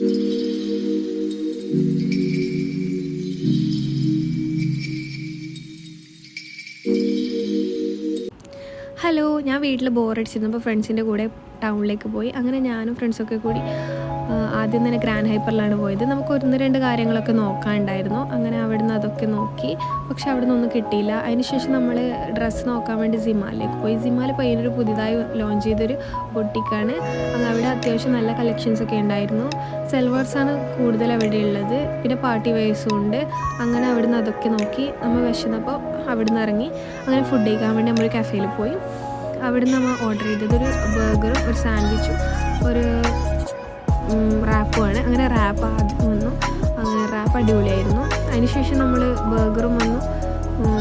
Hello, ഞാൻ വീട്ടിൽ ബോറടിച്ചിരുന്നപ്പോൾ ഫ്രണ്ട്സിൻ്റെ കൂടെ ടൗണിലേക്ക് പോയി. അങ്ങനെ ഞാനും ഫ്രണ്ട്സൊക്കെ കൂടി ആദ്യം തന്നെ ഗ്രാൻഡ് ഹൈപ്പറിലാണ് പോയത്. നമുക്ക് 1-2 കാര്യങ്ങളൊക്കെ നോക്കാനുണ്ടായിരുന്നു. അങ്ങനെ അവിടുന്ന് അതൊക്കെ നോക്കി. പക്ഷെ അവിടുന്ന് ഒന്നും കിട്ടിയില്ല. അതിനുശേഷം നമ്മൾ ഡ്രസ്സ് നോക്കാൻ വേണ്ടി സിമാലിലേക്ക് പോയി. സിമാൽ പയ്യനൊരു പുതിയതായി ലോഞ്ച് ചെയ്തൊരു ബൊട്ടിക്കാണ്. അവിടെ അത്യാവശ്യം നല്ല കളക്ഷൻസൊക്കെ ഉണ്ടായിരുന്നു. സെൽവേഴ്സാണ് കൂടുതൽ അവിടെ ഉള്ളത്. പിന്നെ പാർട്ടി വെയർസും ഉണ്ട്. അങ്ങനെ അവിടുന്ന് അതൊക്കെ നോക്കി നമ്മൾ വിശന്നപ്പോൾ അവിടുന്ന് ഇറങ്ങി. അങ്ങനെ ഫുഡ് കഴിക്കാൻ വേണ്ടി നമ്മൾ കഫേയിൽ പോയി. അവിടുന്ന് നമ്മൾ ഓർഡർ ചെയ്തത് ഒരു ബർഗറും ഒരു സാൻഡ്വിച്ചും ഒരു റാപ്പുമാണ്. അങ്ങനെ റാപ്പ് ആദ്യം വന്നു. അങ്ങനെ റാപ്പ് അടിപൊളിയായിരുന്നു. അതിനുശേഷം നമ്മൾ ബർഗറും വന്നു,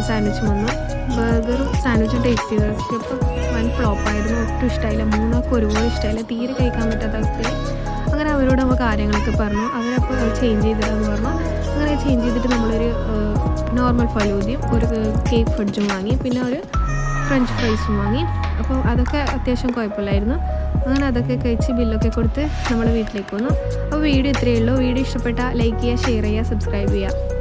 സാൻഡ്വിച്ചും വന്നു. ബർഗറും സാൻഡ്വിച്ചും ടേസ്റ്റ് ചെയ്തപ്പോൾ വൻ ഫ്ലോപ്പായിരുന്നു. ഒട്ടും ഇഷ്ടമായില്ല. മൂന്നാൾക്ക് ഒരുപോലെ ഇഷ്ടമായില്ല. തീരെ കഴിക്കാൻ പറ്റാത്ത അവസ്ഥയിൽ. അങ്ങനെ അവരോട് നമ്മൾ കാര്യങ്ങളൊക്കെ പറഞ്ഞു. അവരപ്പോൾ ചേഞ്ച് ചെയ്തിടാന്ന് പറഞ്ഞു. അങ്ങനെ ചേഞ്ച് ചെയ്തിട്ട് നമ്മളൊരു നോർമൽ ഫലൂദയും ഒരു കേക്ക് ഫഡ്ജും വാങ്ങി. പിന്നെ ഒരു ഫ്രഞ്ച് ഫ്രൈസും വാങ്ങി. അപ്പോൾ അതൊക്കെ അത്യാവശ്യം കുഴപ്പമില്ലായിരുന്നു. അങ്ങനെ അതൊക്കെ കഴിച്ച് ബില്ലൊക്കെ കൊടുത്ത് നമ്മൾ വീട്ടിലേക്ക് വന്നു. അപ്പോൾ വീഡിയോ ഇത്രയേ ഉള്ളൂ. വീഡിയോ ഇഷ്ടപ്പെട്ടാൽ ലൈക്ക് ചെയ്യുക, ഷെയർ ചെയ്യുക, സബ്സ്ക്രൈബ് ചെയ്യുക.